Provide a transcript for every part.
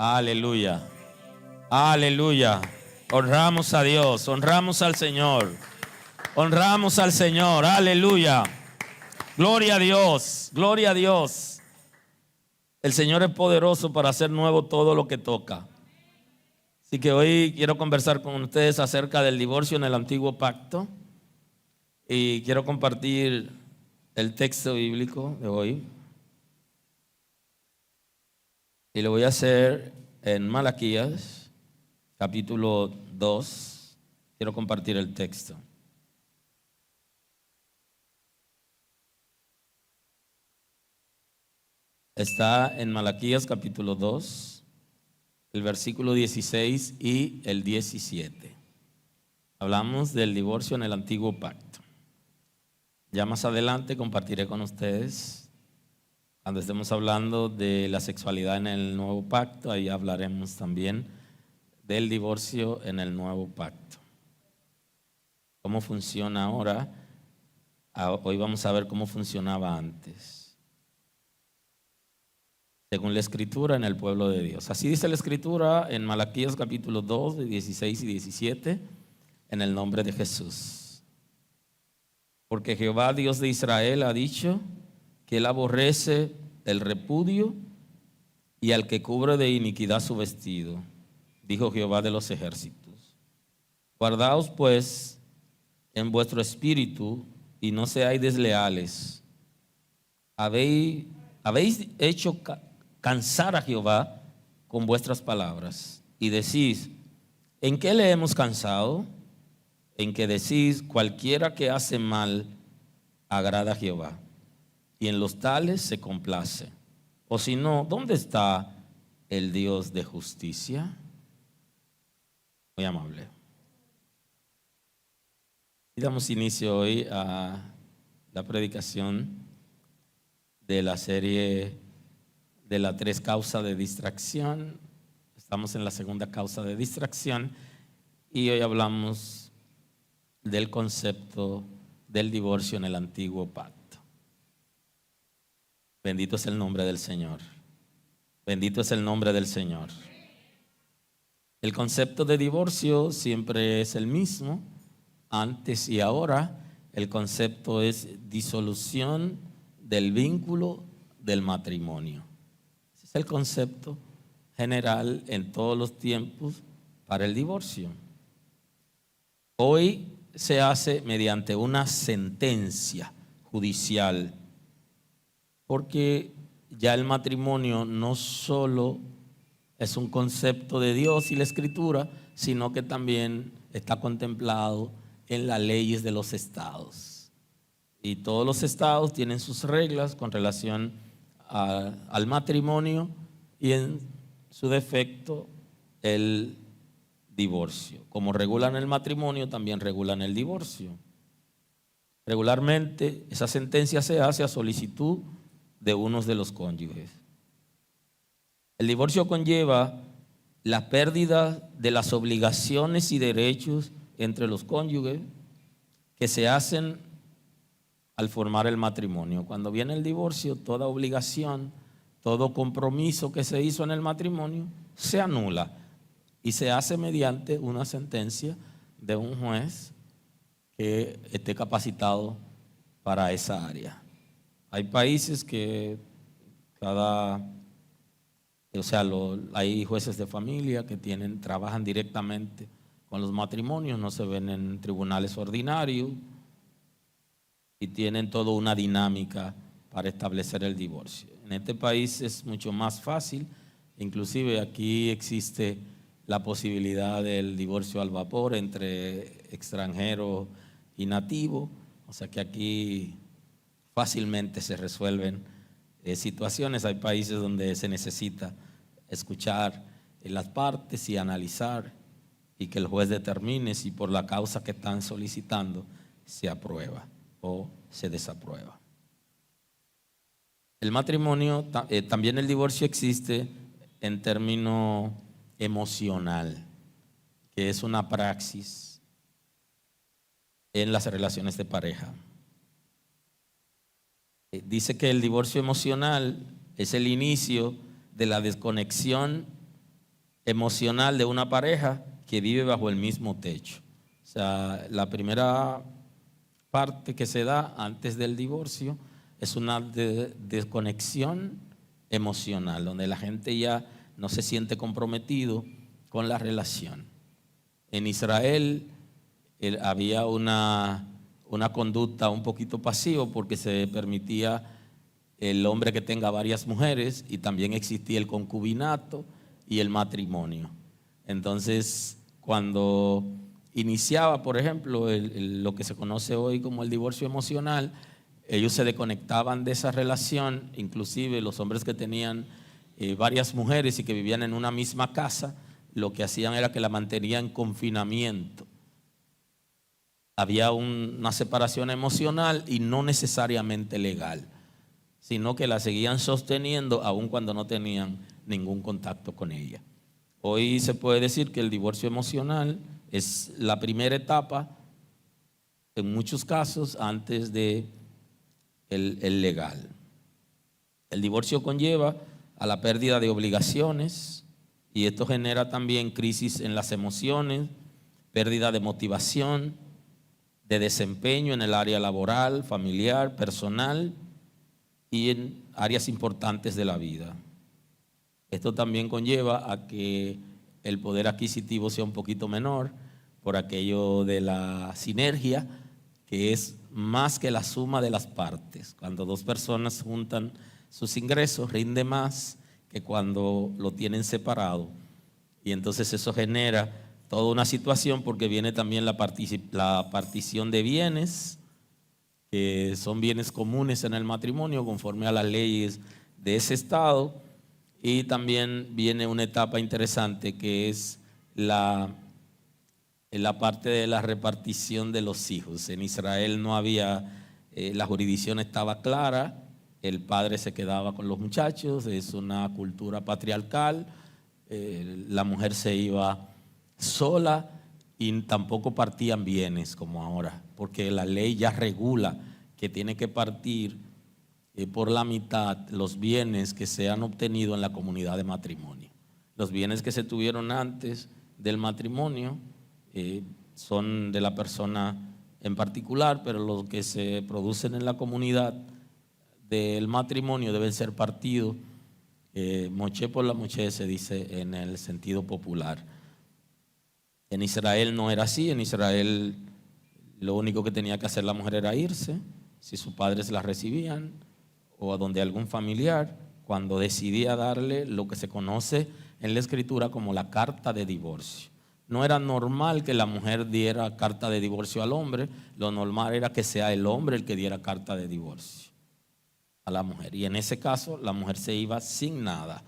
Aleluya. Aleluya. Honramos a Dios, honramos al Señor. Honramos al Señor. Aleluya. Gloria a Dios, gloria a Dios. El Señor es poderoso para hacer nuevo todo lo que toca. Así que hoy quiero conversar con ustedes acerca del divorcio en el antiguo pacto. Y quiero compartir el texto bíblico de hoy. Y lo voy a hacer en Malaquías, capítulo 2. Quiero compartir el texto. Está en Malaquías, capítulo 2, el versículo 16 y el 17. Hablamos del divorcio en el antiguo pacto. Ya más adelante compartiré con ustedes, cuando estemos hablando de la sexualidad en el nuevo pacto, ahí hablaremos también del divorcio en el nuevo pacto. ¿Cómo funciona ahora? Hoy vamos a ver cómo funcionaba antes, según la Escritura en el pueblo de Dios. Así dice la Escritura en Malaquías capítulo 2, de 16 y 17, en el nombre de Jesús. Porque Jehová, Dios de Israel, ha dicho que Él aborrece el repudio y al que cubre de iniquidad su vestido, dijo Jehová de los ejércitos. Guardaos pues en vuestro espíritu y no seáis desleales. Habéis hecho cansar a Jehová con vuestras palabras y decís, ¿en qué le hemos cansado? En que decís, cualquiera que hace mal agrada a Jehová, y en los tales se complace. O si no, ¿dónde está el Dios de justicia? Muy amable. Y damos inicio hoy a la predicación de la serie de las 3 causas de distracción. Estamos en la segunda causa de distracción y hoy hablamos del concepto del divorcio en el antiguo pacto. Bendito es el nombre del Señor. Bendito es el nombre del Señor. El concepto de divorcio siempre es el mismo, antes y ahora. El concepto es disolución del vínculo del matrimonio. Ese es el concepto general en todos los tiempos para el divorcio. Hoy se hace mediante una sentencia judicial, porque ya el matrimonio no solo es un concepto de Dios y la Escritura, sino que también está contemplado en las leyes de los estados. Y todos los estados tienen sus reglas con relación al matrimonio y en su defecto el divorcio. Como regulan el matrimonio, también regulan el divorcio. Regularmente esa sentencia se hace a solicitud de unos de los cónyuges. El divorcio conlleva la pérdida de las obligaciones y derechos entre los cónyuges que se hacen al formar el matrimonio. Cuando viene el divorcio, toda obligación, todo compromiso que se hizo en el matrimonio se anula y se hace mediante una sentencia de un juez que esté capacitado para esa área. Hay países que hay jueces de familia que trabajan directamente con los matrimonios, no se ven en tribunales ordinarios y tienen toda una dinámica para establecer el divorcio. En este país es mucho más fácil, inclusive aquí existe la posibilidad del divorcio al vapor entre extranjero y nativo, o sea que aquí fácilmente se resuelven situaciones. Hay países donde se necesita escuchar las partes y analizar y que el juez determine si por la causa que están solicitando se aprueba o se desaprueba. El matrimonio, también el divorcio existe en término emocional, que es una praxis en las relaciones de pareja. Dice que el divorcio emocional es el inicio de la desconexión emocional de una pareja que vive bajo el mismo techo. O sea, la primera parte que se da antes del divorcio es una desconexión emocional, donde la gente ya no se siente comprometido con la relación. En Israel había una conducta un poquito pasiva porque se permitía el hombre que tenga varias mujeres y también existía el concubinato y el matrimonio. Entonces, cuando iniciaba, por ejemplo, lo que se conoce hoy como el divorcio emocional, ellos se desconectaban de esa relación, inclusive los hombres que tenían varias mujeres y que vivían en una misma casa, lo que hacían era que la mantenían en confinamiento. Había una separación emocional y no necesariamente legal, sino que la seguían sosteniendo aun cuando no tenían ningún contacto con ella. Hoy se puede decir que el divorcio emocional es la primera etapa, en muchos casos, antes de el legal. El divorcio conlleva a la pérdida de obligaciones y esto genera también crisis en las emociones, pérdida de motivación, de desempeño en el área laboral, familiar, personal y en áreas importantes de la vida. Esto también conlleva a que el poder adquisitivo sea un poquito menor por aquello de la sinergia, que es más que la suma de las partes. Cuando dos personas juntan sus ingresos, rinde más que cuando lo tienen separado. Y entonces eso genera toda una situación porque viene también la partición de bienes, que son bienes comunes en el matrimonio conforme a las leyes de ese estado. Y también viene una etapa interesante que es la parte de la repartición de los hijos. En Israel no había, la jurisdicción estaba clara, el padre se quedaba con los muchachos, es una cultura patriarcal, la mujer se iba sola y tampoco partían bienes como ahora, porque la ley ya regula que tiene que partir por la mitad los bienes que se han obtenido en la comunidad de matrimonio. Los bienes que se tuvieron antes del matrimonio son de la persona en particular, pero los que se producen en la comunidad del matrimonio deben ser partidos moché por la moché, se dice en el sentido popular. En Israel no era así. En Israel lo único que tenía que hacer la mujer era irse, si sus padres la recibían, o a donde algún familiar, cuando decidía darle lo que se conoce en la escritura como la carta de divorcio. No era normal que la mujer diera carta de divorcio al hombre, lo normal era que sea el hombre el que diera carta de divorcio a la mujer. Y en ese caso la mujer se iba sin nada.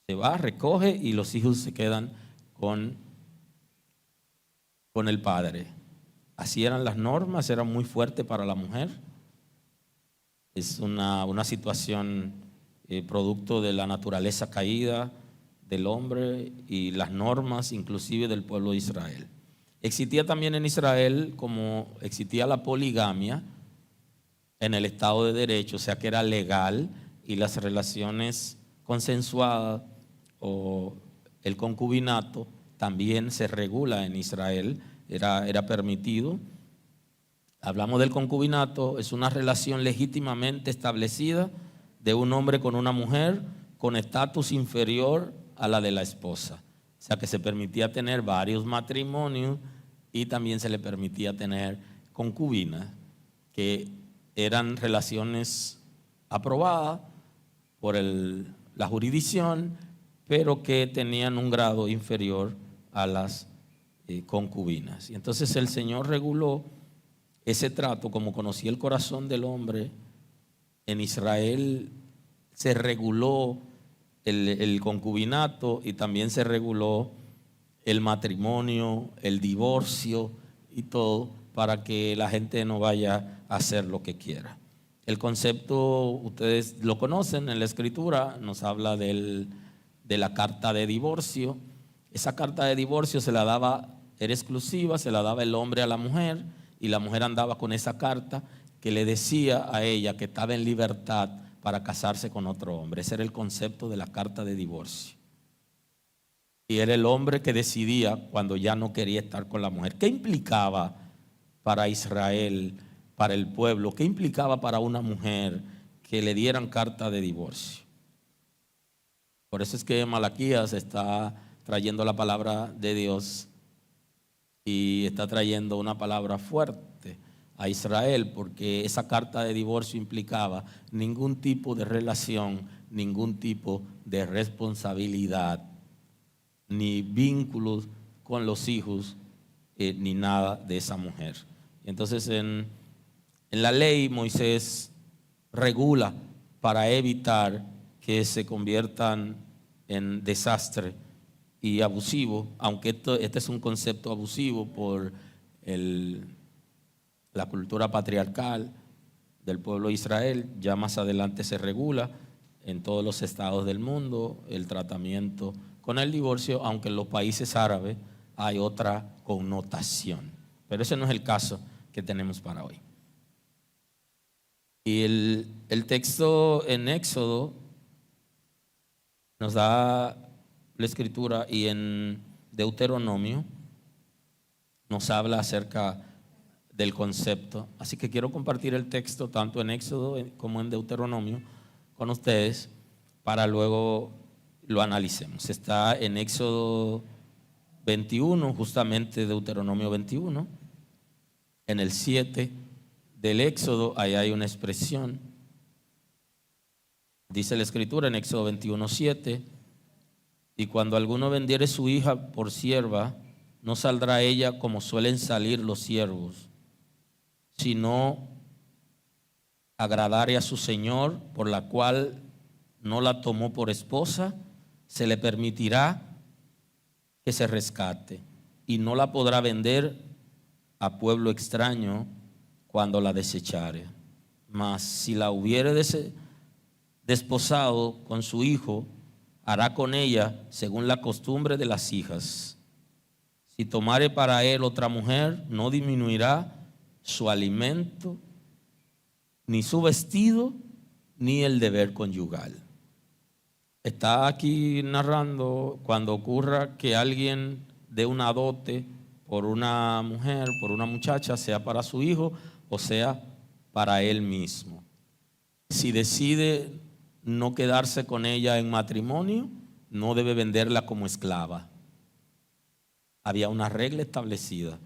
Se va, recoge y los hijos se quedan con el padre. Así eran las normas, era muy fuerte para la mujer. Es una situación producto de la naturaleza caída del hombre y las normas inclusive del pueblo de Israel. Existía también en Israel, como existía la poligamia en el Estado de Derecho, o sea que era legal, y las relaciones consensuadas o el concubinato también se regula en Israel, era permitido. Hablamos del concubinato, es una relación legítimamente establecida de un hombre con una mujer con estatus inferior a la de la esposa. O sea que se permitía tener varios matrimonios y también se le permitía tener concubinas, que eran relaciones aprobadas por la jurisdicción, pero que tenían un grado inferior a las concubinas. Y entonces el Señor reguló ese trato. Como conocía el corazón del hombre, en Israel se reguló el concubinato y también se reguló el matrimonio, el divorcio y todo, para que la gente no vaya a hacer lo que quiera. El concepto, ustedes lo conocen en la escritura, nos habla de la carta de divorcio. Esa carta de divorcio se la daba, era exclusiva, se la daba el hombre a la mujer, y la mujer andaba con esa carta que le decía a ella que estaba en libertad para casarse con otro hombre. Ese era el concepto de la carta de divorcio. y era el hombre que decidía cuando ya no quería estar con la mujer. ¿Qué implicaba para Israel, para el pueblo? ¿Qué implicaba para una mujer que le dieran carta de divorcio? Por eso es que Malaquías está trayendo la palabra de Dios y está trayendo una palabra fuerte a Israel, porque esa carta de divorcio implicaba ningún tipo de relación, ningún tipo de responsabilidad, ni vínculos con los hijos, ni nada de esa mujer. Entonces en la ley Moisés regula para evitar que se conviertan en desastre y abusivo, aunque este es un concepto abusivo por la cultura patriarcal del pueblo de Israel. Ya más adelante se regula en todos los estados del mundo el tratamiento con el divorcio, aunque en los países árabes hay otra connotación. Pero ese no es el caso que tenemos para hoy. Y el texto en Éxodo nos da la escritura, y en Deuteronomio nos habla acerca del concepto. Así que quiero compartir el texto tanto en Éxodo como en Deuteronomio con ustedes para luego lo analicemos. Está en Éxodo 21, justamente Deuteronomio 21. En el 7 del Éxodo, ahí hay una expresión. Dice la escritura en Éxodo 21, 7: y cuando alguno vendiere su hija por sierva, no saldrá ella como suelen salir los siervos, sino agradare a su señor, por la cual no la tomó por esposa, se le permitirá que se rescate, y no la podrá vender a pueblo extraño cuando la desechare. Mas si la hubiere desposado con su hijo, hará con ella según la costumbre de las hijas. Si tomare para él otra mujer, no disminuirá su alimento, ni su vestido, ni el deber conyugal. Está aquí narrando cuando ocurra que alguien dé una dote por una mujer, por una muchacha, sea para su hijo o sea para él mismo. Si decide no quedarse con ella en matrimonio, no debe venderla como esclava. Había una regla establecida.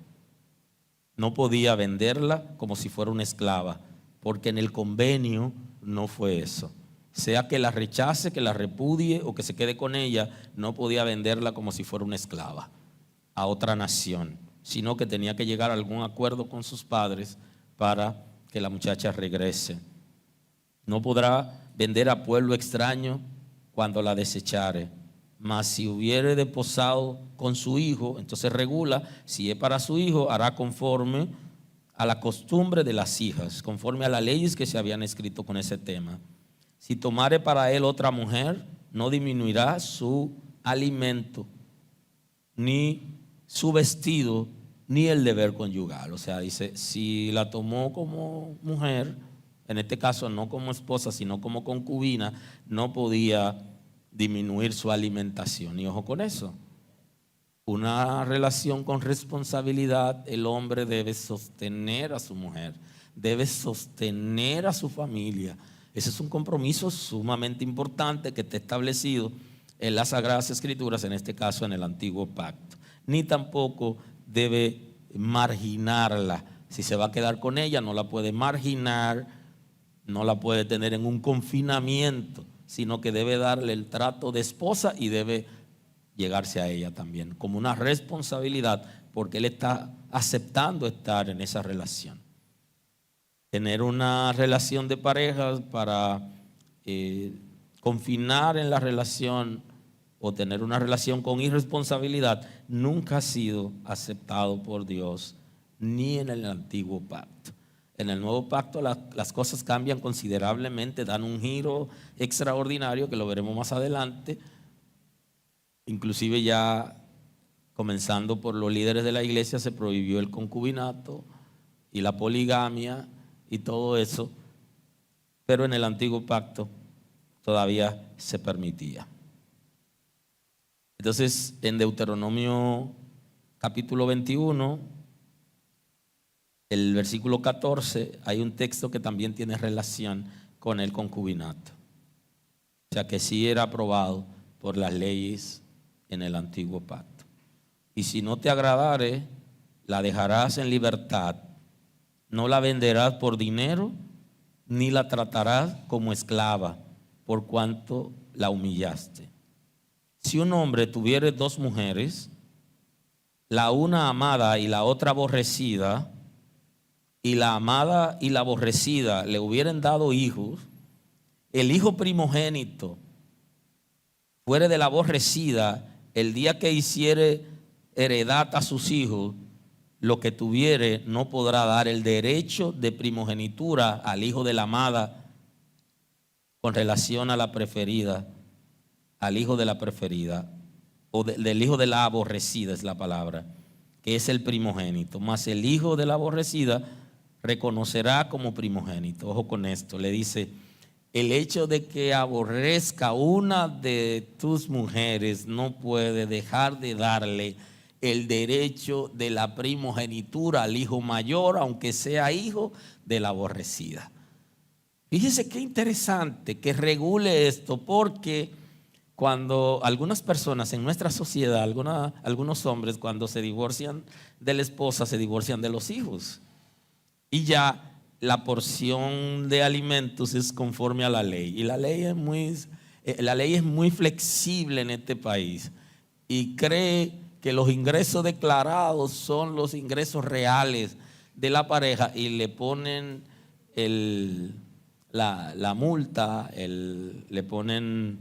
No podía venderla como si fuera una esclava, porque en el convenio no fue eso. Sea que la rechace, que la repudie o que se quede con ella, no podía venderla como si fuera una esclava a otra nación, sino que tenía que llegar a algún acuerdo con sus padres para que la muchacha regrese. No podrá vender a pueblo extraño cuando la desechare. Mas si hubiere desposado con su hijo, entonces regula, si es para su hijo, hará conforme a la costumbre de las hijas, conforme a las leyes que se habían escrito con ese tema. Si tomare para él otra mujer, no disminuirá su alimento, ni su vestido, ni el deber conyugal. O sea, dice, si la tomó como mujer, en este caso no como esposa, sino como concubina, no podía disminuir su alimentación. Y ojo con eso, una relación con responsabilidad, el hombre debe sostener a su mujer, debe sostener a su familia. Ese es un compromiso sumamente importante que está establecido en las Sagradas Escrituras, en este caso en el Antiguo Pacto. Ni tampoco debe marginarla. Si se va a quedar con ella, no la puede marginar, no la puede tener en un confinamiento, sino que debe darle el trato de esposa y debe llegarse a ella también como una responsabilidad, porque él está aceptando estar en esa relación. Tener una relación de pareja para confinar en la relación o tener una relación con irresponsabilidad nunca ha sido aceptado por Dios, ni en el Antiguo Pacto. En el Nuevo Pacto las cosas cambian considerablemente, dan un giro extraordinario que lo veremos más adelante. Inclusive ya comenzando por los líderes de la iglesia se prohibió el concubinato y la poligamia y todo eso, pero en el Antiguo Pacto todavía se permitía. Entonces, en Deuteronomio capítulo 21, el versículo 14, hay un texto que también tiene relación con el concubinato. O sea que sí era aprobado por las leyes en el antiguo pacto. Y si no te agradare, la dejarás en libertad, no la venderás por dinero, ni la tratarás como esclava, por cuanto la humillaste. Si un hombre tuviere dos mujeres, la una amada y la otra aborrecida, y la amada y la aborrecida le hubieran dado hijos, el hijo primogénito fuere de la aborrecida, el día que hiciere heredad a sus hijos, lo que tuviere no podrá dar el derecho de primogenitura al hijo de la amada con relación a la preferida, al hijo de la preferida, o del hijo de la aborrecida es la palabra, que es el primogénito. Mas el hijo de la aborrecida reconocerá como primogénito. Ojo con esto, le dice: el hecho de que aborrezca una de tus mujeres no puede dejar de darle el derecho de la primogenitura al hijo mayor, aunque sea hijo de la aborrecida. Fíjese qué interesante que regule esto, porque cuando algunas personas en nuestra sociedad, algunos hombres, cuando se divorcian de la esposa, se divorcian de los hijos. Y ya la porción de alimentos es conforme a la ley. Y la ley es muy flexible en este país. Y cree que los ingresos declarados son los ingresos reales de la pareja y le ponen la multa, le ponen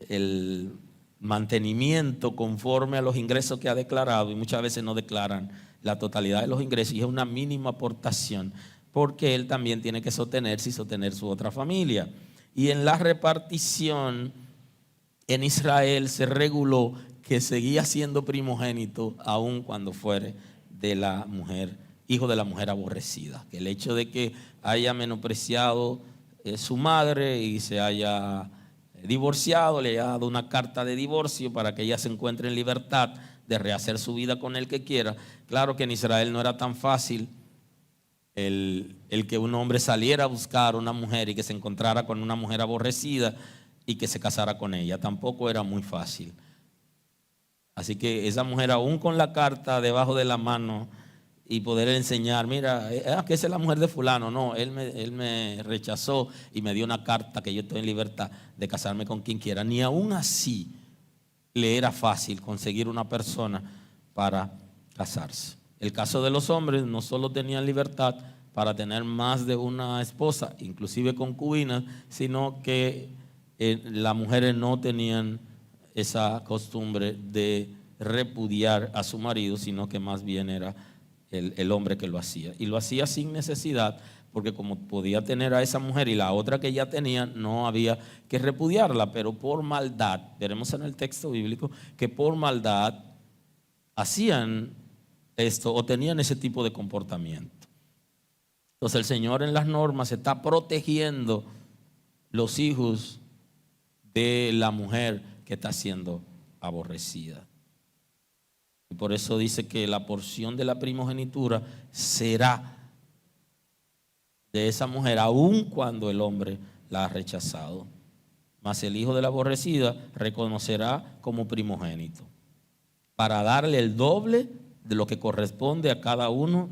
el mantenimiento conforme a los ingresos que ha declarado, y muchas veces no declaran la totalidad de los ingresos y es una mínima aportación porque él también tiene que sostenerse y sostener su otra familia. Y en la repartición en Israel se reguló que seguía siendo primogénito aun cuando fuere de la mujer, hijo de la mujer aborrecida. Que el hecho de que haya menospreciado su madre y se haya divorciado, le haya dado una carta de divorcio para que ella se encuentre en libertad de rehacer su vida con el que quiera. Claro que en Israel no era tan fácil el que un hombre saliera a buscar una mujer y que se encontrara con una mujer aborrecida y que se casara con ella. Tampoco era muy fácil. Así que esa mujer, aún con la carta debajo de la mano y poder enseñar: mira, que esa es la mujer de fulano. No, él me rechazó y me dio una carta que yo estoy en libertad de casarme con quien quiera. Ni aún así le era fácil conseguir una persona para casarse. El caso de los hombres, no solo tenían libertad para tener más de una esposa, inclusive concubinas, sino que las mujeres no tenían esa costumbre de repudiar a su marido, sino que más bien era el hombre que lo hacía. Y lo hacía sin necesidad, porque como podía tener a esa mujer y la otra que ya tenía, no había que repudiarla, pero por maldad, veremos en el texto bíblico que por maldad hacían esto o tenían ese tipo de comportamiento. Entonces el Señor en las normas está protegiendo los hijos de la mujer que está siendo aborrecida. Y por eso dice que la porción de la primogenitura será de esa mujer, aun cuando el hombre la ha rechazado. Mas el hijo de la aborrecida reconocerá como primogénito, para darle el doble de lo que corresponde a cada uno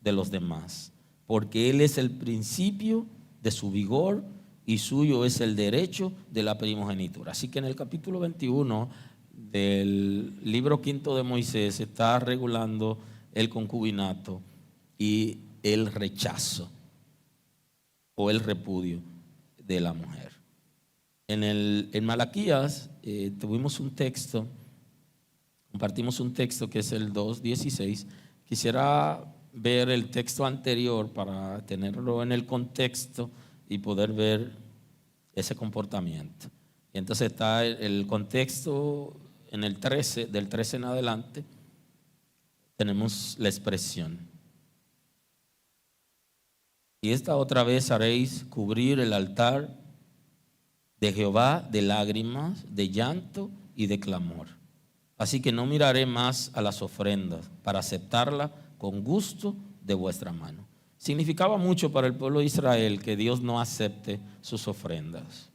de los demás, porque él es el principio de su vigor y suyo es el derecho de la primogenitura. Así que en el capítulo 21 del libro quinto de Moisés se está regulando el concubinato y el rechazo o el repudio de la mujer. En Malaquías tuvimos un texto, compartimos un texto que es el 2:16. Quisiera ver el texto anterior para tenerlo en el contexto y poder ver ese comportamiento. Y entonces está el contexto en el 13, del 13 en adelante, tenemos la expresión: y esta otra vez haréis cubrir el altar de Jehová de lágrimas, de llanto y de clamor. Así que no miraré más a las ofrendas para aceptarla con gusto de vuestra mano. Significaba mucho para el pueblo de Israel que Dios no acepte sus ofrendas.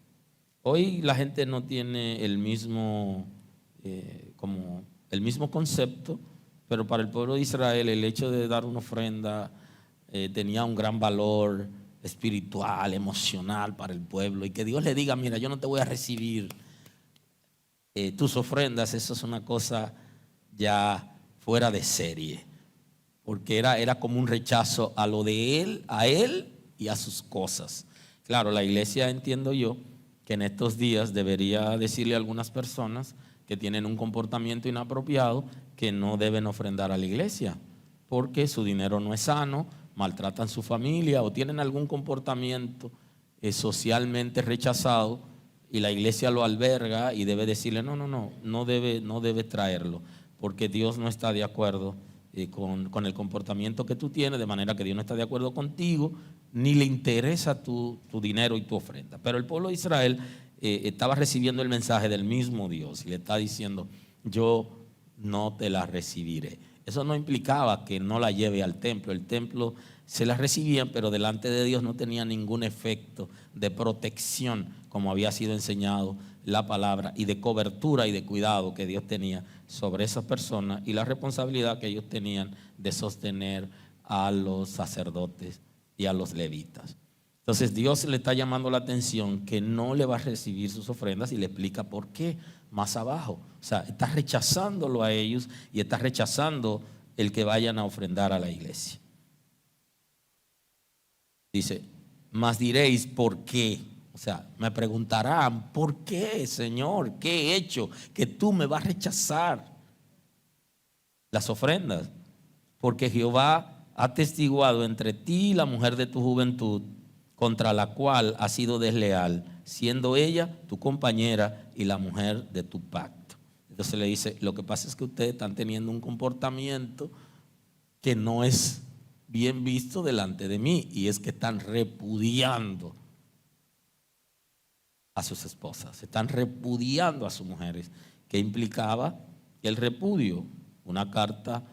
Hoy la gente no tiene el mismo concepto, pero para el pueblo de Israel el hecho de dar una ofrenda tenía un gran valor espiritual, emocional para el pueblo. Y que Dios le diga, mira, yo no te voy a recibir tus ofrendas, eso es una cosa ya fuera de serie, porque era como un rechazo a lo de él, a él y a sus cosas. Claro, la iglesia, entiendo yo, que en estos días debería decirle a algunas personas que tienen un comportamiento inapropiado que no deben ofrendar a la iglesia, porque su dinero no es sano, maltratan su familia o tienen algún comportamiento socialmente rechazado, y la iglesia lo alberga y debe decirle, no debe traerlo, porque Dios no está de acuerdo con el comportamiento que tú tienes, de manera que Dios no está de acuerdo contigo, ni le interesa tu dinero y tu ofrenda. Pero el pueblo de Israel estaba recibiendo el mensaje del mismo Dios y le está diciendo, yo no te la recibiré. Eso no implicaba que no la lleve al templo. El templo se la recibían, pero delante de Dios no tenía ningún efecto de protección, como había sido enseñado la palabra, y de cobertura y de cuidado que Dios tenía sobre esas personas y la responsabilidad que ellos tenían de sostener a los sacerdotes y a los levitas. Entonces Dios le está llamando la atención que no le va a recibir sus ofrendas y le explica por qué más abajo. O sea, está rechazándolo a ellos y está rechazando el que vayan a ofrendar a la iglesia. Dice, mas diréis, ¿por qué? O sea, me preguntarán, ¿por qué, Señor? ¿Qué he hecho que tú me vas a rechazar las ofrendas? Porque Jehová ha testiguado entre ti y la mujer de tu juventud, contra la cual has sido desleal, siendo ella tu compañera y la mujer de tu pacto. Entonces le dice, lo que pasa es que ustedes están teniendo un comportamiento que no es bien visto delante de mí, y es que están repudiando a sus esposas, están repudiando a sus mujeres. ¿Qué implicaba el repudio? Una carta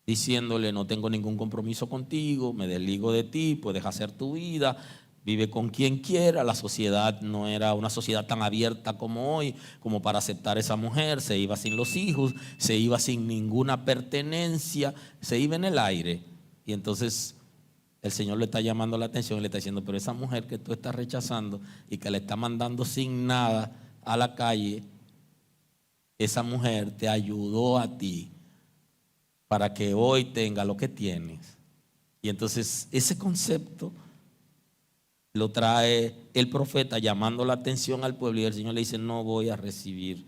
diciéndole, no tengo ningún compromiso contigo, me desligo de ti, puedes hacer tu vida, vive con quien quiera. La sociedad no era una sociedad tan abierta como hoy, como para aceptar a esa mujer. Se iba sin los hijos, se iba sin ninguna pertenencia, se iba en el aire. Y entonces el Señor le está llamando la atención y le está diciendo, pero esa mujer que tú estás rechazando y que le está mandando sin nada a la calle, esa mujer te ayudó a ti para que hoy tenga lo que tienes. Y entonces ese concepto lo trae el profeta llamando la atención al pueblo, y el Señor le dice, no voy a recibir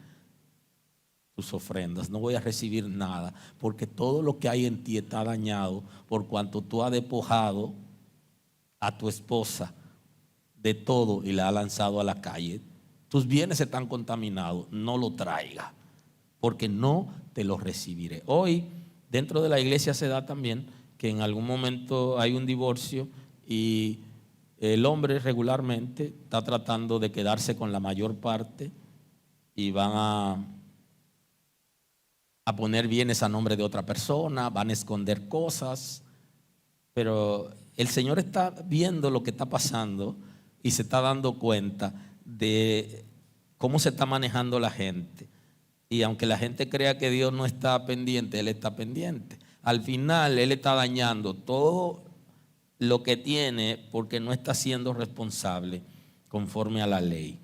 tus ofrendas, no voy a recibir nada, porque todo lo que hay en ti está dañado por cuanto tú has despojado a tu esposa de todo y la has lanzado a la calle. Tus bienes están contaminados, no lo traiga, porque no te los recibiré. Hoy dentro de la iglesia se da también que en algún momento hay un divorcio y el hombre regularmente está tratando de quedarse con la mayor parte y van a poner bienes a nombre de otra persona, van a esconder cosas, pero el Señor está viendo lo que está pasando y se está dando cuenta de cómo se está manejando la gente. Y aunque la gente crea que Dios no está pendiente, Él está pendiente. Al final Él está dañando todo lo que tiene porque no está siendo responsable conforme a la ley.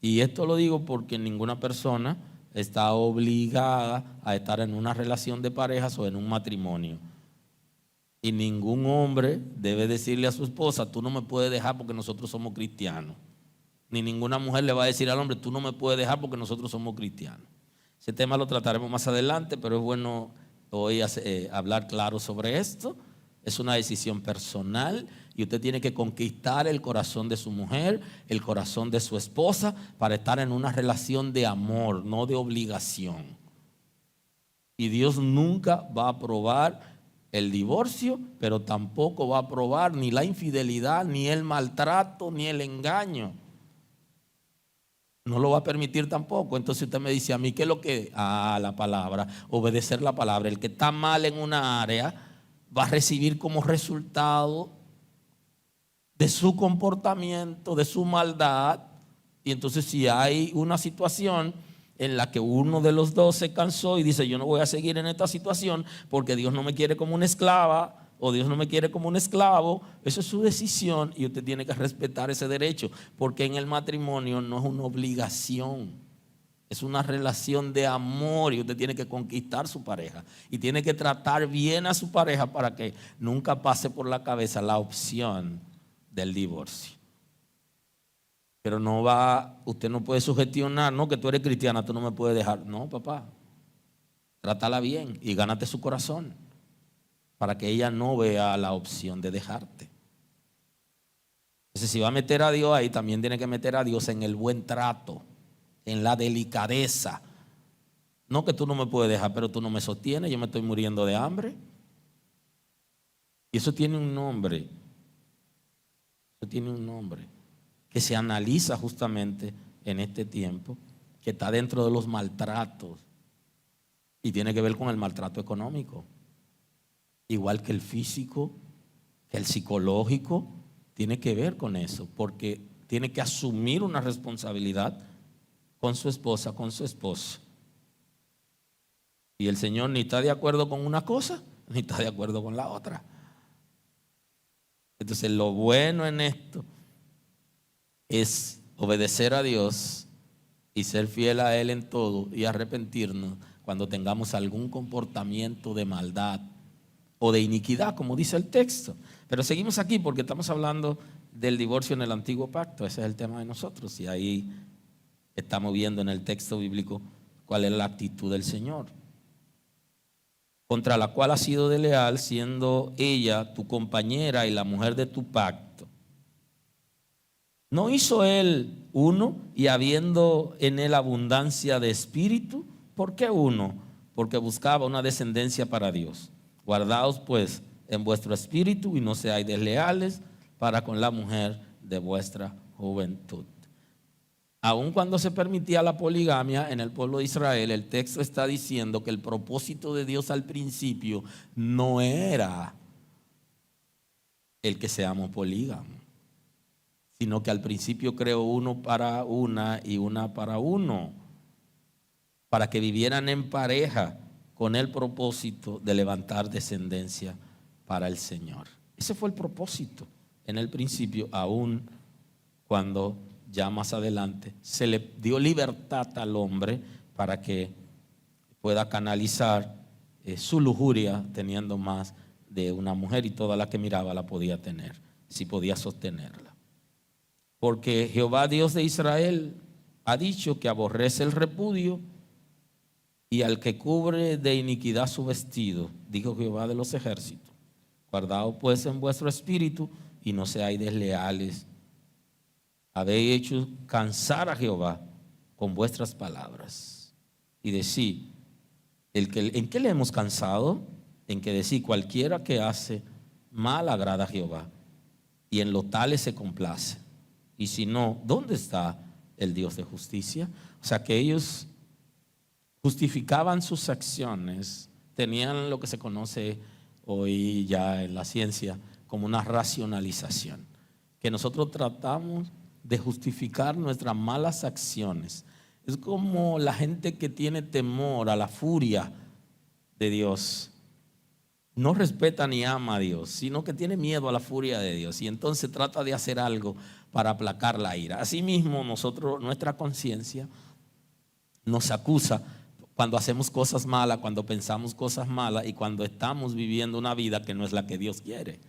Y esto lo digo porque ninguna persona está obligada a estar en una relación de parejas o en un matrimonio. Y ningún hombre debe decirle a su esposa, tú no me puedes dejar porque nosotros somos cristianos. Ni ninguna mujer le va a decir al hombre, tú no me puedes dejar porque nosotros somos cristianos. Ese tema lo trataremos más adelante, pero es bueno hoy hablar claro sobre esto. Es una decisión personal y usted tiene que conquistar el corazón de su mujer, el corazón de su esposa, para estar en una relación de amor, no de obligación. Y Dios nunca va a aprobar el divorcio, pero tampoco va a aprobar ni la infidelidad, ni el maltrato, ni el engaño. No lo va a permitir tampoco. Entonces usted me dice a mí, ¿qué es lo que? La palabra, obedecer la palabra. El que está mal en una área va a recibir como resultado de su comportamiento, de su maldad. Y entonces si hay una situación en la que uno de los dos se cansó y dice, yo no voy a seguir en esta situación porque Dios no me quiere como una esclava, o Dios no me quiere como un esclavo, eso es su decisión y usted tiene que respetar ese derecho, porque en el matrimonio no es una obligación, es una relación de amor y usted tiene que conquistar a su pareja y tiene que tratar bien a su pareja para que nunca pase por la cabeza la opción del divorcio. Pero usted no puede sugestionar, no, que tú eres cristiana, tú no me puedes dejar. No, papá, trátala bien y gánate su corazón, para que ella no vea la opción de dejarte. Entonces, si va a meter a Dios ahí, también tiene que meter a Dios en el buen trato, en la delicadeza. No que tú no me puedes dejar, pero tú no me sostienes, yo me estoy muriendo de hambre. Y eso tiene un nombre. Eso tiene un nombre que se analiza justamente en este tiempo, que está dentro de los maltratos y tiene que ver con el maltrato económico. Igual que el físico, que el psicológico, tiene que ver con eso, porque tiene que asumir una responsabilidad con su esposa, con su esposo. Y el Señor ni está de acuerdo con una cosa, ni está de acuerdo con la otra. Entonces, lo bueno en esto es obedecer a Dios y ser fiel a Él en todo y arrepentirnos cuando tengamos algún comportamiento de maldad o de iniquidad, como dice el texto. Pero seguimos aquí porque estamos hablando del divorcio en el antiguo pacto. Ese es el tema de nosotros y ahí estamos viendo en el texto bíblico cuál es la actitud del Señor, contra la cual has sido desleal, siendo ella tu compañera y la mujer de tu pacto. ¿No hizo él uno y habiendo en él abundancia de espíritu? ¿Por qué uno? Porque buscaba una descendencia para Dios. Guardaos pues en vuestro espíritu y no seáis desleales para con la mujer de vuestra juventud. Aun cuando se permitía la poligamia en el pueblo de Israel, el texto está diciendo que el propósito de Dios al principio no era el que seamos polígamos, sino que al principio creó uno para una y una para uno, para que vivieran en pareja con el propósito de levantar descendencia para el Señor. Ese fue el propósito en el principio, aun cuando ya más adelante se le dio libertad al hombre para que pueda canalizar su lujuria teniendo más de una mujer, y toda la que miraba la podía tener, si podía sostenerla. Porque Jehová Dios de Israel ha dicho que aborrece el repudio y al que cubre de iniquidad su vestido, dijo Jehová de los ejércitos. Guardaos pues en vuestro espíritu y no seáis desleales. Habéis hecho cansar a Jehová con vuestras palabras. Y decid, ¿en qué le hemos cansado? En que decid, cualquiera que hace mal agrada a Jehová, y en lo tales se complace. Y si no, ¿dónde está el Dios de justicia? O sea que ellos justificaban sus acciones, tenían lo que se conoce hoy ya en la ciencia como una racionalización, que nosotros tratamos de justificar nuestras malas acciones. Es como la gente que tiene temor a la furia de Dios. No respeta ni ama a Dios, sino que tiene miedo a la furia de Dios y entonces trata de hacer algo para aplacar la ira. Asimismo, nuestra conciencia nos acusa cuando hacemos cosas malas, cuando pensamos cosas malas y cuando estamos viviendo una vida que no es la que Dios quiere.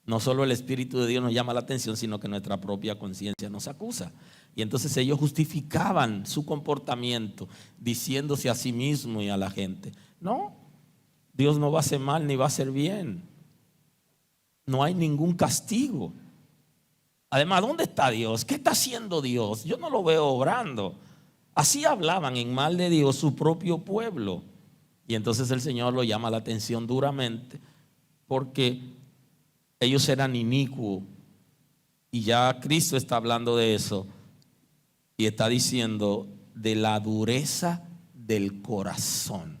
No solo el Espíritu de Dios nos llama la atención, sino que nuestra propia conciencia nos acusa. Y entonces ellos justificaban su comportamiento diciéndose a sí mismo y a la gente, no, Dios no va a hacer mal ni va a hacer bien. No hay ningún castigo. Además, ¿dónde está Dios? ¿Qué está haciendo Dios? Yo no lo veo obrando. Así hablaban en mal de Dios su propio pueblo. Y entonces el Señor lo llama la atención duramente porque ellos eran inicuos. Y ya Cristo está hablando de eso y está diciendo de la dureza del corazón.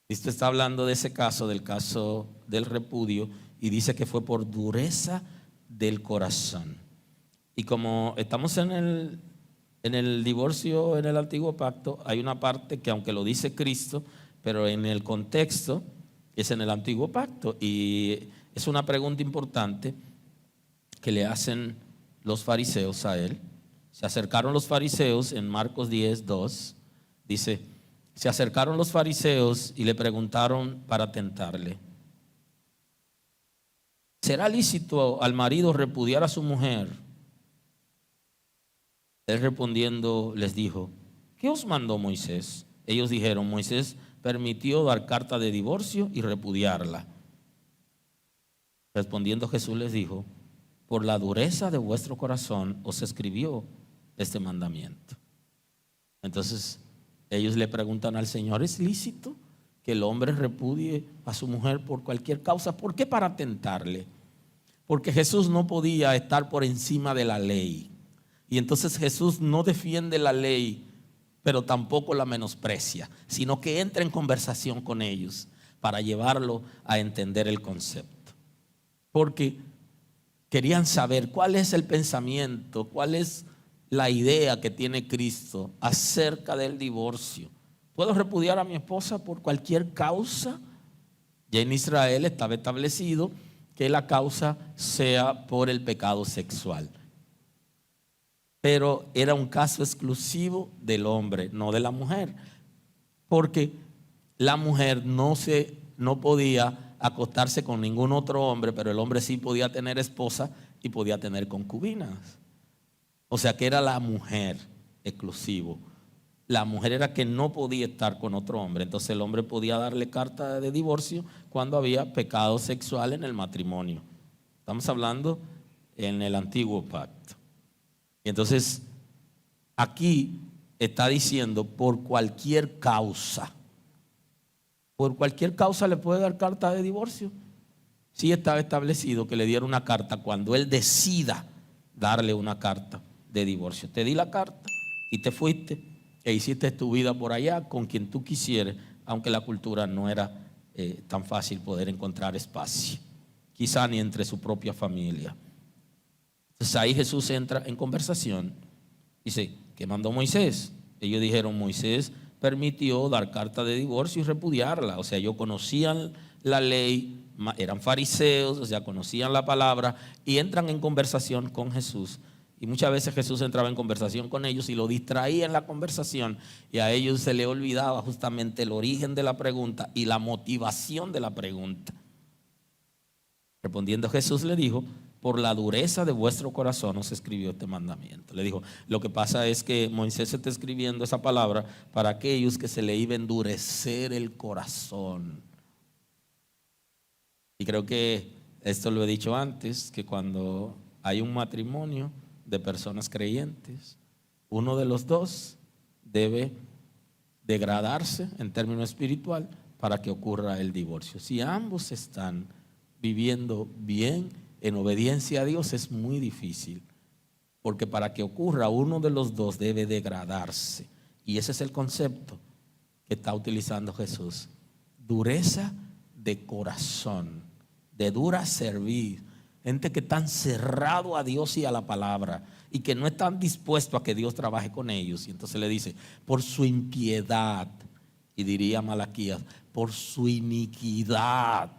Esto está hablando de ese caso, del caso del repudio, y dice que fue por dureza del corazón. Y como estamos en el divorcio en el antiguo pacto, hay una parte que aunque lo dice Cristo, pero en el contexto es en el antiguo pacto. Y es una pregunta importante que le hacen los fariseos a él. Se acercaron los fariseos en Marcos 10:2. Dice, se acercaron los fariseos y le preguntaron para tentarle: ¿será lícito al marido repudiar a su mujer? Él respondiendo les dijo: ¿qué os mandó Moisés? Ellos dijeron: Moisés permitió dar carta de divorcio y repudiarla. Respondiendo Jesús les dijo: por la dureza de vuestro corazón os escribió este mandamiento. Entonces ellos le preguntan al Señor: ¿es lícito que el hombre repudie a su mujer por cualquier causa? ¿Por qué? Para tentarle. Porque Jesús no podía estar por encima de la ley. Y entonces Jesús no defiende la ley, pero tampoco la menosprecia, sino que entra en conversación con ellos para llevarlo a entender el concepto. Porque querían saber cuál es el pensamiento, cuál es la idea que tiene Cristo acerca del divorcio. ¿Puedo repudiar a mi esposa por cualquier causa? Ya en Israel estaba establecido que la causa sea por el pecado sexual. Pero era un caso exclusivo del hombre, no de la mujer. Porque la mujer no podía acostarse con ningún otro hombre, pero el hombre sí podía tener esposa y podía tener concubinas. O sea que era la mujer exclusivo. La mujer era que no podía estar con otro hombre. Entonces el hombre podía darle carta de divorcio cuando había pecado sexual en el matrimonio. Estamos hablando en el antiguo pacto. Y entonces aquí está diciendo por cualquier causa. Por cualquier causa le puede dar carta de divorcio. Sí estaba establecido que le diera una carta cuando él decida darle una carta de divorcio. Te di la carta y te fuiste e hiciste tu vida por allá con quien tú quisieras, aunque la cultura no era tan fácil poder encontrar espacio, quizá ni entre su propia familia. Entonces ahí Jesús entra en conversación. Dice: ¿qué mandó Moisés? Ellos dijeron: Moisés permitió dar carta de divorcio y repudiarla. O sea, ellos conocían la ley, eran fariseos, o sea, conocían la palabra, y entran en conversación con Jesús. Y muchas veces Jesús entraba en conversación con ellos y lo distraía en la conversación, y a ellos se les olvidaba justamente el origen de la pregunta y la motivación de la pregunta. Respondiendo Jesús le dijo: por la dureza de vuestro corazón os escribió este mandamiento. Le dijo: lo que pasa es que Moisés está escribiendo esa palabra para aquellos que se le iba a endurecer el corazón. Y creo que esto lo he dicho antes, que cuando hay un matrimonio de personas creyentes, uno de los dos debe degradarse en términos espiritual para que ocurra el divorcio. Si ambos están viviendo bien en obediencia a Dios, es muy difícil, porque para que ocurra uno de los dos debe degradarse, y ese es el concepto que está utilizando Jesús: dureza de corazón, de dura servir. Gente que están cerrado a Dios y a la palabra y que no están dispuestos a que Dios trabaje con ellos. Y entonces le dice: por su impiedad, y diría Malaquías, por su iniquidad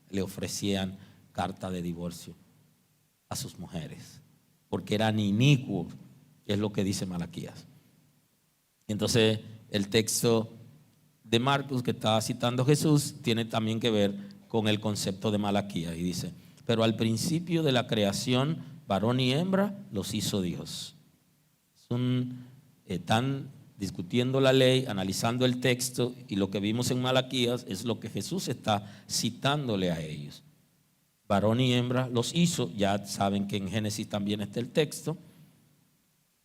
le ofrecían carta de divorcio a sus mujeres, porque eran inicuos, es lo que dice Malaquías. Entonces el texto de Marcos que está citando Jesús tiene también que ver con el concepto de Malaquías, y dice: pero al principio de la creación, varón y hembra los hizo Dios. Están discutiendo la ley, analizando el texto, y lo que vimos en Malaquías es lo que Jesús está citándole a ellos. Varón y hembra los hizo. Ya saben que en Génesis también está el texto.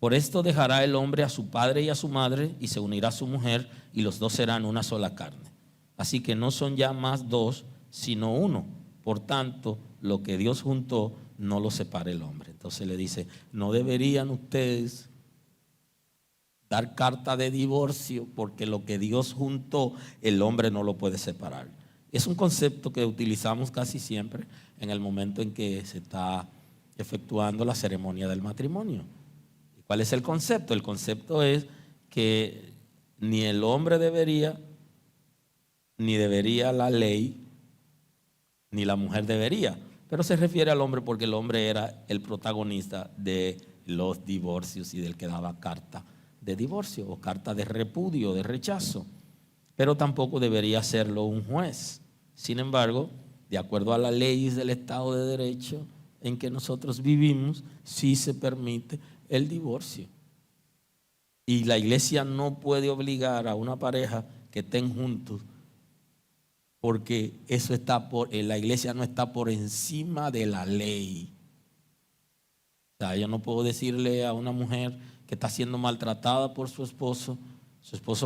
Por esto dejará el hombre a su padre y a su madre y se unirá a su mujer, y los dos serán una sola carne. Así que no son ya más dos, sino uno. Por tanto, lo que Dios juntó, no lo separe el hombre. Entonces le dice, no deberían ustedes dar carta de divorcio porque lo que Dios juntó, el hombre no lo puede separar. Es un concepto que utilizamos casi siempre en el momento en que se está efectuando la ceremonia del matrimonio. ¿Cuál es el concepto? El concepto es que ni el hombre debería, ni debería la ley, ni la mujer debería. Pero se refiere al hombre porque el hombre era el protagonista de los divorcios y del que daba carta de divorcio o carta de repudio, de rechazo. Pero tampoco debería hacerlo un juez. Sin embargo, de acuerdo a las leyes del Estado de Derecho en que nosotros vivimos, sí se permite el divorcio. Y la iglesia no puede obligar a una pareja que estén juntos, porque eso está la iglesia no está por encima de la ley. O sea, yo no puedo decirle a una mujer que está siendo maltratada por su esposo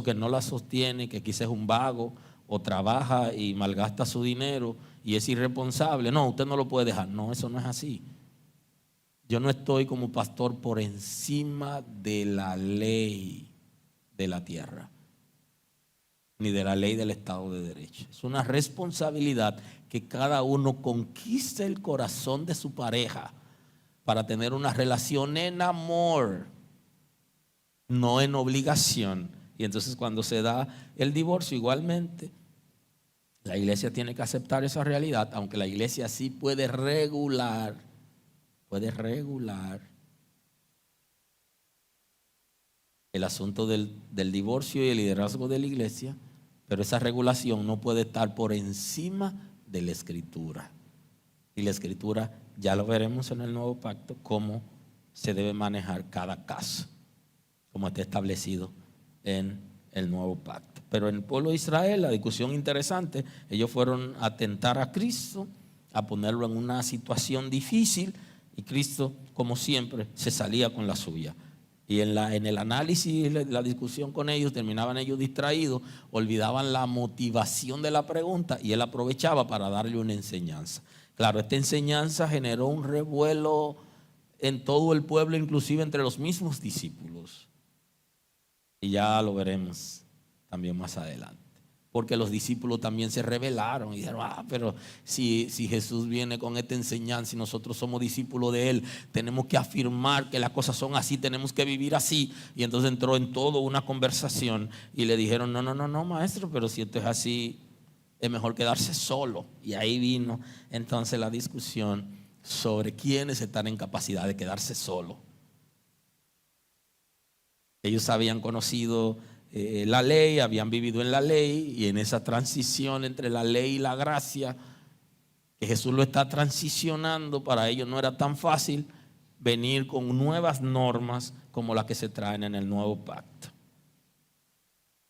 que no la sostiene, que quizás es un vago o trabaja y malgasta su dinero y es irresponsable. No, usted no lo puede dejar. No, eso no es así. Yo no estoy como pastor por encima de la ley de la tierra, ni de la ley del Estado de Derecho. Es una responsabilidad que cada uno conquiste el corazón de su pareja para tener una relación en amor, no en obligación. Y entonces cuando se da el divorcio, igualmente la iglesia tiene que aceptar esa realidad, aunque la iglesia sí puede regular el asunto del divorcio y el liderazgo de la iglesia, pero esa regulación no puede estar por encima de la Escritura. Y la Escritura, ya lo veremos en el nuevo pacto, cómo se debe manejar cada caso, como está establecido en el nuevo pacto. Pero en el pueblo de Israel, la discusión interesante, ellos fueron a tentar a Cristo, a ponerlo en una situación difícil, y Cristo, como siempre, se salía con la suya. Y en el análisis, la discusión con ellos, terminaban ellos distraídos, olvidaban la motivación de la pregunta y él aprovechaba para darle una enseñanza. Claro, esta enseñanza generó un revuelo en todo el pueblo, inclusive entre los mismos discípulos. Y ya lo veremos también más adelante. Porque los discípulos también se rebelaron y dijeron, pero si Jesús viene con esta enseñanza y nosotros somos discípulos de Él, tenemos que afirmar que las cosas son así, tenemos que vivir así. Y entonces entró en todo una conversación y le dijeron, no, maestro, pero si esto es así, es mejor quedarse solo. Y ahí vino entonces la discusión sobre quiénes están en capacidad de quedarse solo. Ellos habían conocido la ley, habían vivido en la ley, y en esa transición entre la ley y la gracia, que Jesús lo está transicionando, para ellos no era tan fácil venir con nuevas normas como las que se traen en el nuevo pacto.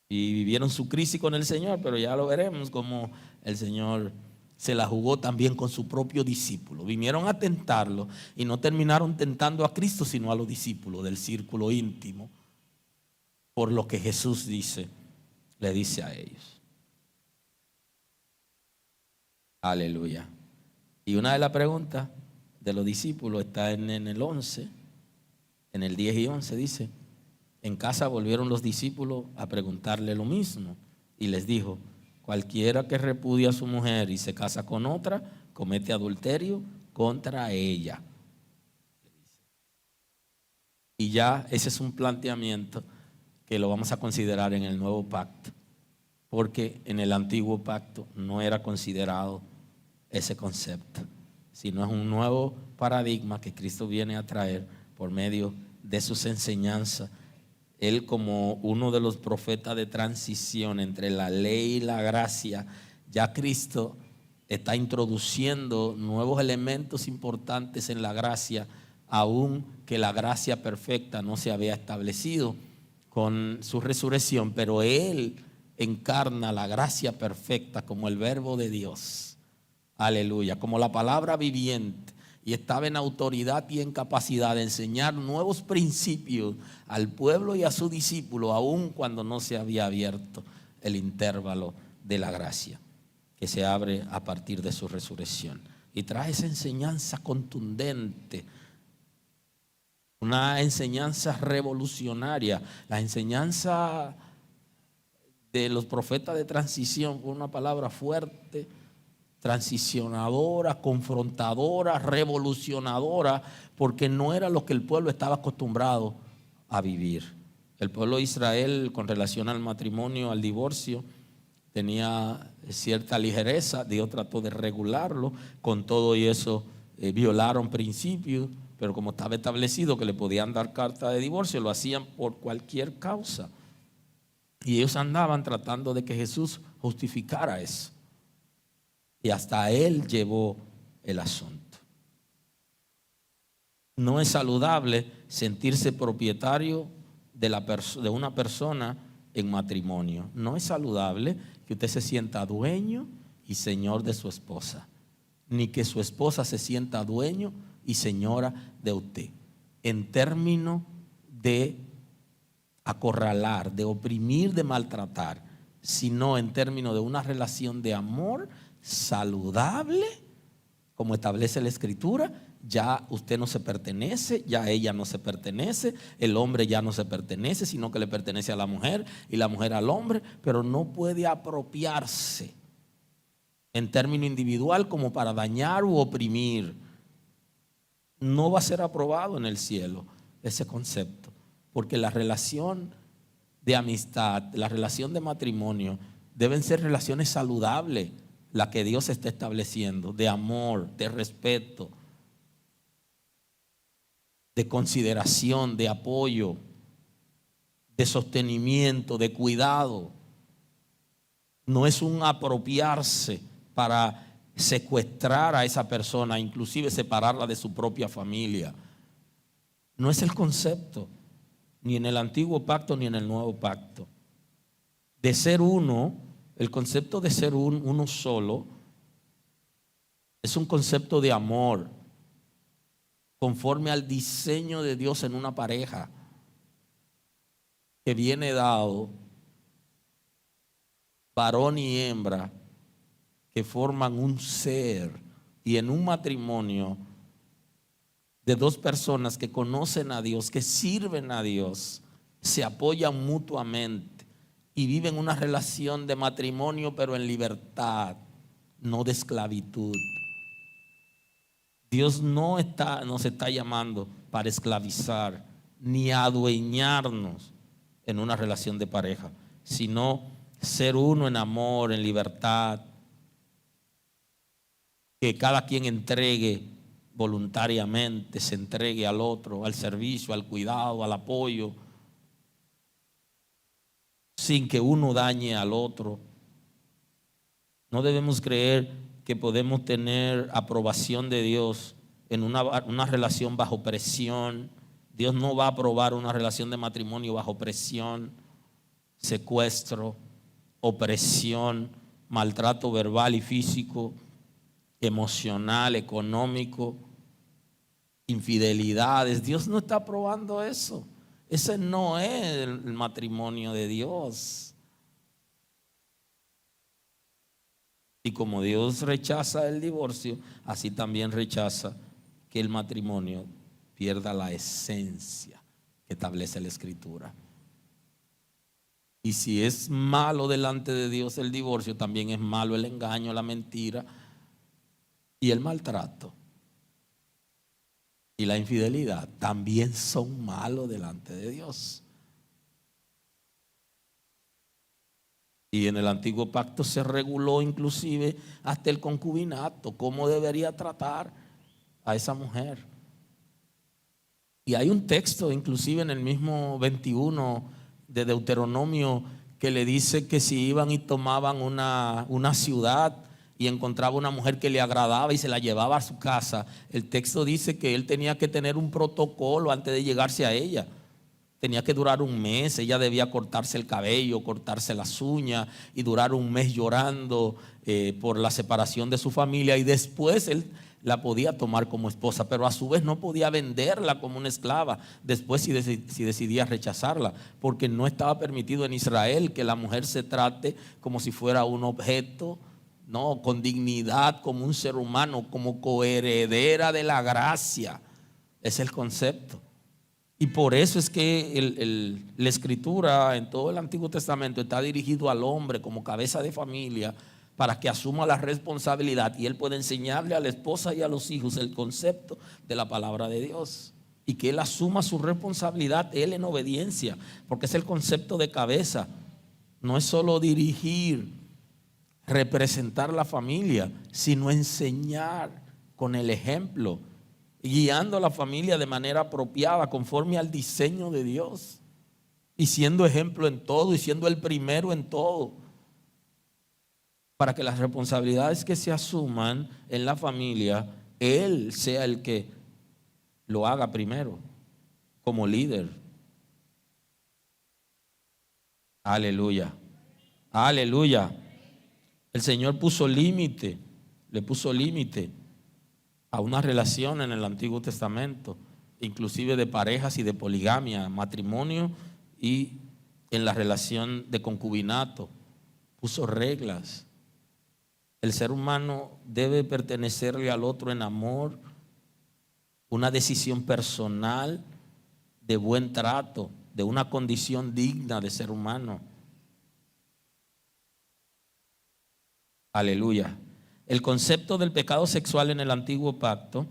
Y vivieron su crisis con el Señor, pero ya lo veremos como el Señor se la jugó también con su propio discípulo. Vinieron a tentarlo y no terminaron tentando a Cristo, sino a los discípulos del círculo íntimo, por lo que Jesús le dice a ellos. Aleluya. Y una de las preguntas de los discípulos está en el 11, en el 10 y 11 dice, en casa volvieron los discípulos a preguntarle lo mismo y les dijo, cualquiera que repudia a su mujer y se casa con otra, comete adulterio contra ella. Y ya ese es un planteamiento que lo vamos a considerar en el nuevo pacto, porque en el antiguo pacto no era considerado ese concepto, sino es un nuevo paradigma que Cristo viene a traer por medio de sus enseñanzas. Él, como uno de los profetas de transición entre la ley y la gracia, ya Cristo está introduciendo nuevos elementos importantes en la gracia, aun que la gracia perfecta no se había establecido con su resurrección, pero Él encarna la gracia perfecta como el verbo de Dios, aleluya, como la palabra viviente, y estaba en autoridad y en capacidad de enseñar nuevos principios al pueblo y a su discípulo, aun cuando no se había abierto el intervalo de la gracia que se abre a partir de su resurrección. y trae esa enseñanza contundente, una enseñanza revolucionaria. La enseñanza de los profetas de transición fue una palabra fuerte, transicionadora, confrontadora, revolucionadora, porque no era lo que el pueblo estaba acostumbrado a vivir. El pueblo de Israel, con relación al matrimonio, al divorcio, tenía cierta ligereza. Dios trató de regularlo. Con todo y eso violaron principios, pero como estaba establecido que le podían dar carta de divorcio, lo hacían por cualquier causa. Y ellos andaban tratando de que Jesús justificara eso. Y hasta él llevó el asunto. No es saludable sentirse propietario de una persona en matrimonio. No es saludable que usted se sienta dueño y señor de su esposa, ni que su esposa se sienta dueño y señora de usted, en términos de acorralar, de oprimir, de maltratar, sino en términos de una relación de amor saludable, como establece la Escritura. Ya usted no se pertenece, ya ella no se pertenece, el hombre ya no se pertenece, sino que le pertenece a la mujer y la mujer al hombre, pero no puede apropiarse en término individual como para dañar u oprimir. No va a ser aprobado en el cielo ese concepto, porque la relación de amistad, la relación de matrimonio deben ser relaciones saludables, la que Dios está estableciendo, de amor, de respeto, de consideración, de apoyo, de sostenimiento, de cuidado. No es un apropiarse para secuestrar a esa persona, inclusive separarla de su propia familia. No es el concepto, ni en el antiguo pacto ni en el nuevo pacto. De ser uno, el concepto de ser uno solo es un concepto de amor, conforme al diseño de Dios en una pareja, que viene dado varón y hembra, que forman un ser, y en un matrimonio de dos personas que conocen a Dios, que sirven a Dios, se apoyan mutuamente y viven una relación de matrimonio, pero en libertad, no de esclavitud. Dios no nos está llamando para esclavizar ni adueñarnos en una relación de pareja, sino ser uno en amor, en libertad, que cada quien entregue voluntariamente, se entregue al otro, al servicio, al cuidado, al apoyo, sin que uno dañe al otro. No debemos creer que podemos tener aprobación de Dios en una relación bajo presión. Dios no va a aprobar una relación de matrimonio bajo presión, secuestro, opresión, maltrato verbal y físico, emocional, económico, infidelidades. Dios no está aprobando eso. Ese no es el matrimonio de Dios. Y como Dios rechaza el divorcio, así también rechaza que el matrimonio pierda la esencia que establece la Escritura. Y si es malo delante de Dios el divorcio, también es malo el engaño, la mentira y el maltrato. Y la infidelidad también son malos delante de Dios. Y en el antiguo pacto se reguló inclusive hasta el concubinato, cómo debería tratar a esa mujer. Y hay un texto inclusive en el mismo 21 de Deuteronomio que le dice que si iban y tomaban una ciudad y encontraba una mujer que le agradaba y se la llevaba a su casa, el texto dice que él tenía que tener un protocolo antes de llegarse a ella. Tenía que durar un mes, ella debía cortarse el cabello, cortarse las uñas y durar un mes llorando por la separación de su familia, y después él la podía tomar como esposa, pero a su vez no podía venderla como una esclava después si decidía rechazarla, porque no estaba permitido en Israel que la mujer se trate como si fuera un objeto no, con dignidad como un ser humano, como coheredera de la gracia. Es el concepto. Y por eso es que la escritura en todo el Antiguo Testamento está dirigido al hombre como cabeza de familia, para que asuma la responsabilidad y él pueda enseñarle a la esposa y a los hijos el concepto de la palabra de Dios, y que él asuma su responsabilidad, él en obediencia, porque es el concepto de cabeza. No es solo dirigir, representar la familia, sino enseñar con el ejemplo, guiando a la familia de manera apropiada, conforme al diseño de Dios, y siendo ejemplo en todo, y siendo el primero en todo, para que las responsabilidades que se asuman en la familia, él sea el que lo haga primero, como líder. Aleluya, aleluya. El Señor puso límite, le puso límite a una relación en el Antiguo Testamento, inclusive de parejas y de poligamia, matrimonio y en la relación de concubinato. Puso reglas. El ser humano debe pertenecerle al otro en amor, una decisión personal de buen trato, de una condición digna de ser humano. Aleluya. El concepto del pecado sexual en el Antiguo Pacto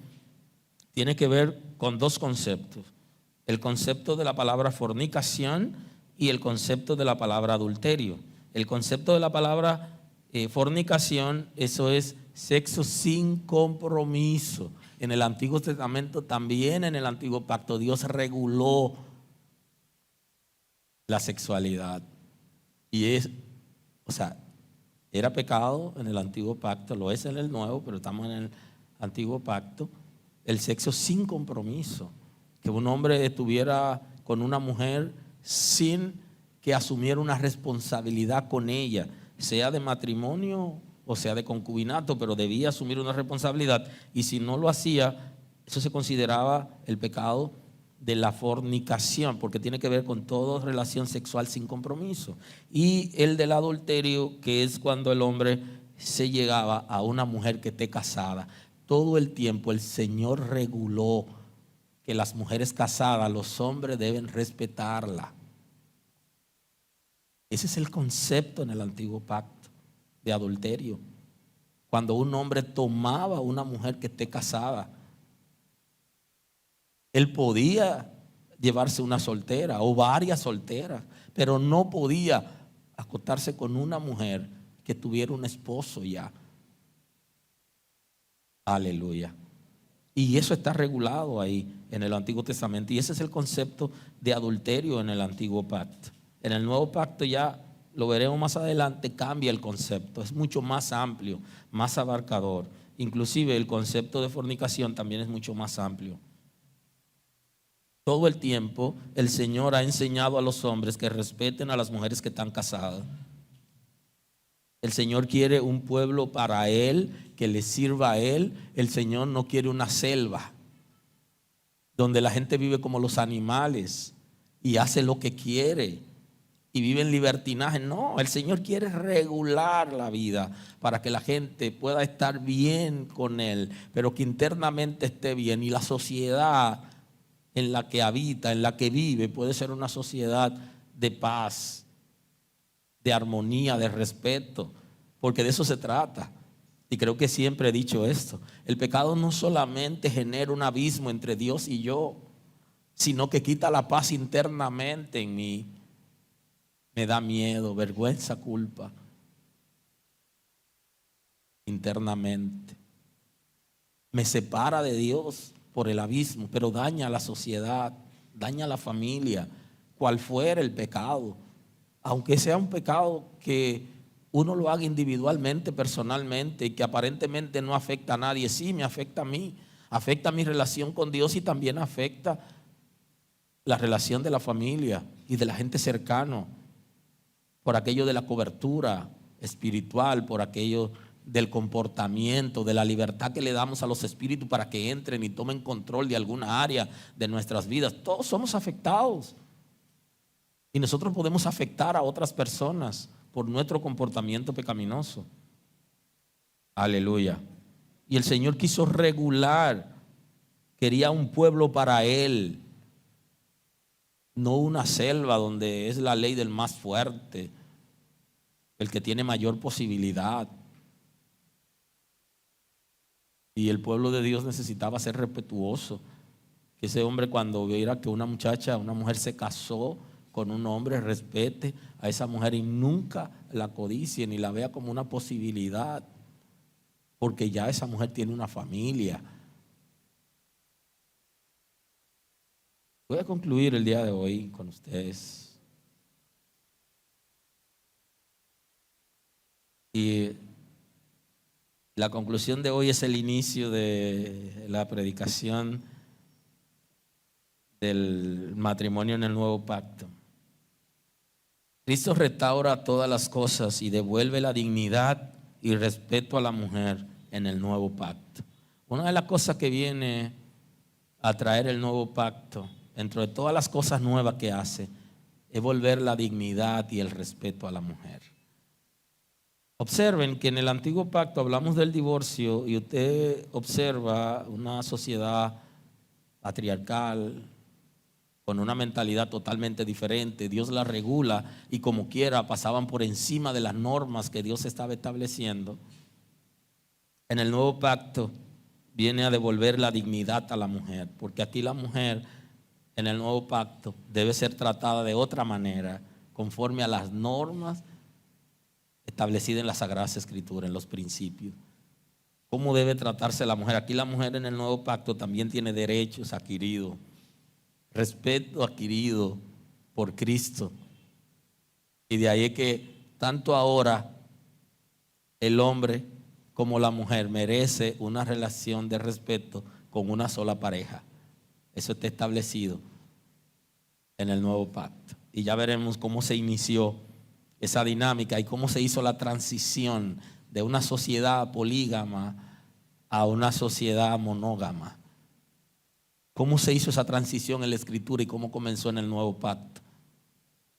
tiene que ver con dos conceptos: el concepto de la palabra fornicación y el concepto de la palabra adulterio. El concepto de la palabra fornicación, eso es sexo sin compromiso. En el Antiguo Testamento, también en el Antiguo Pacto, Dios reguló la sexualidad. Y era pecado en el Antiguo Pacto, lo es en el Nuevo, pero estamos en el Antiguo Pacto. El sexo sin compromiso, que un hombre estuviera con una mujer sin que asumiera una responsabilidad con ella, sea de matrimonio o sea de concubinato, pero debía asumir una responsabilidad, y si no lo hacía, eso se consideraba el pecado de la fornicación, porque tiene que ver con toda relación sexual sin compromiso. Y el del adulterio, que es cuando el hombre se llegaba a una mujer que esté casada. Todo el tiempo el Señor reguló que las mujeres casadas, los hombres deben respetarla. Ese es el concepto en el Antiguo Pacto de adulterio. Cuando un hombre tomaba a una mujer que esté casada, él podía llevarse una soltera o varias solteras, pero no podía acostarse con una mujer que tuviera un esposo ya. Aleluya. Y eso está regulado ahí en el Antiguo Testamento, y ese es el concepto de adulterio en el Antiguo Pacto. En el Nuevo Pacto, ya lo veremos más adelante, cambia el concepto, es mucho más amplio, más abarcador. Inclusive el concepto de fornicación también es mucho más amplio. Todo el tiempo el Señor ha enseñado a los hombres que respeten a las mujeres que están casadas. El Señor quiere un pueblo para Él, que le sirva a Él. El Señor no quiere una selva donde la gente vive como los animales y hace lo que quiere y vive en libertinaje. No, el Señor quiere regular la vida para que la gente pueda estar bien con Él, pero que internamente esté bien. Y la sociedad en la que habita, en la que vive, puede ser una sociedad de paz, de armonía, de respeto, porque de eso se trata. Y creo que siempre he dicho esto: el pecado no solamente genera un abismo entre Dios y yo, sino que quita la paz internamente en mí. Me da miedo, vergüenza, culpa internamente. Me separa de Dios por el abismo, pero daña a la sociedad, daña a la familia, cual fuera el pecado. Aunque sea un pecado que uno lo haga individualmente, personalmente, y que aparentemente no afecta a nadie, sí me afecta a mí, afecta a mi relación con Dios, y también afecta la relación de la familia y de la gente cercana, por aquello de la cobertura espiritual, por aquello del comportamiento, de la libertad que le damos a los espíritus para que entren y tomen control de alguna área de nuestras vidas. Todos somos afectados, y nosotros podemos afectar a otras personas por nuestro comportamiento pecaminoso. Aleluya. Y el Señor quiso regular, quería un pueblo para Él, no una selva donde es la ley del más fuerte, el que tiene mayor posibilidad. Y el pueblo de Dios necesitaba ser respetuoso. Que ese hombre, cuando viera que una mujer se casó con un hombre, respete a esa mujer y nunca la codicie ni la vea como una posibilidad, porque ya esa mujer tiene una familia. Voy a concluir el día de hoy con ustedes. Y la conclusión de hoy es el inicio de la predicación del matrimonio en el nuevo pacto. Cristo restaura todas las cosas y devuelve la dignidad y respeto a la mujer en el nuevo pacto. Una de las cosas que viene a traer el nuevo pacto, dentro de todas las cosas nuevas que hace, es volver la dignidad y el respeto a la mujer. Observen que en el antiguo pacto hablamos del divorcio y usted observa una sociedad patriarcal con una mentalidad totalmente diferente. Dios la regula y como quiera pasaban por encima de las normas que Dios estaba estableciendo. En el nuevo pacto viene a devolver la dignidad a la mujer, porque aquí la mujer en el nuevo pacto debe ser tratada de otra manera, conforme a las normas establecidas en las Sagradas Escrituras, en los principios. ¿Cómo debe tratarse la mujer? Aquí la mujer en el nuevo pacto también tiene derechos adquiridos, respeto adquirido por Cristo. Y de ahí es que tanto ahora el hombre como la mujer merece una relación de respeto con una sola pareja. Eso está establecido en el nuevo pacto. Y ya veremos cómo se inició esa dinámica y cómo se hizo la transición de una sociedad polígama a una sociedad monógama. Cómo se hizo esa transición en la Escritura y cómo comenzó en el nuevo pacto.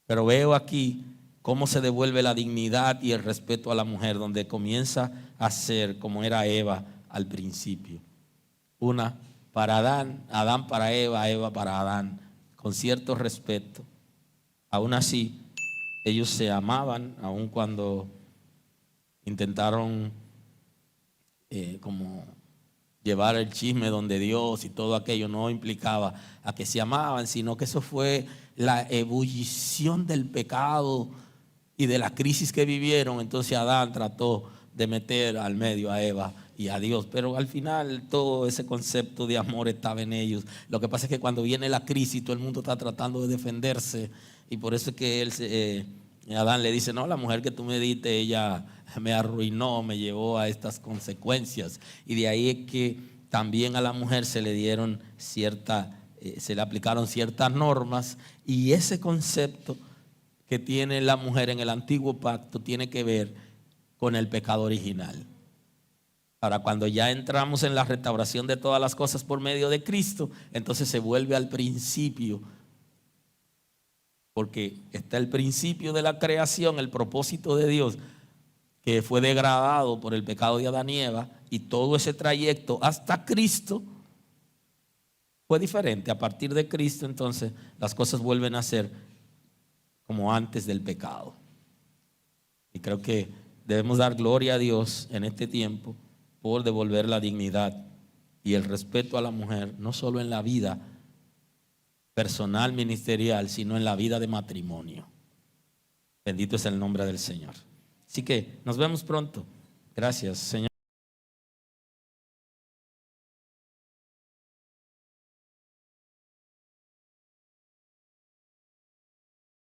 Pero veo aquí cómo se devuelve la dignidad y el respeto a la mujer, donde comienza a ser como era Eva al principio. Una para Adán, Adán para Eva, Eva para Adán, con cierto respeto. Aún así, ellos se amaban, aun cuando intentaron como llevar el chisme donde Dios y todo aquello no implicaba a que se amaban, sino que eso fue la ebullición del pecado y de la crisis que vivieron. Entonces Adán trató de meter al medio a Eva y a Dios, pero al final todo ese concepto de amor estaba en ellos. Lo que pasa es que cuando viene la crisis todo el mundo está tratando de defenderse, y por eso es que Adán le dice: no, la mujer que tú me diste, ella me arruinó, me llevó a estas consecuencias. Y de ahí es que también a la mujer se le dieron se le aplicaron ciertas normas, y ese concepto que tiene la mujer en el antiguo pacto tiene que ver con el pecado original. Ahora, cuando ya entramos en la restauración de todas las cosas por medio de Cristo, entonces se vuelve al principio, porque está el principio de la creación, el propósito de Dios, que fue degradado por el pecado de Adán y Eva, y todo ese trayecto hasta Cristo fue diferente. A partir de Cristo, entonces, las cosas vuelven a ser como antes del pecado. Y creo que debemos dar gloria a Dios en este tiempo por devolver la dignidad y el respeto a la mujer, no solo en la vida personal, ministerial, sino en la vida de matrimonio. Bendito es el nombre del Señor. Así que nos vemos pronto. Gracias, Señor.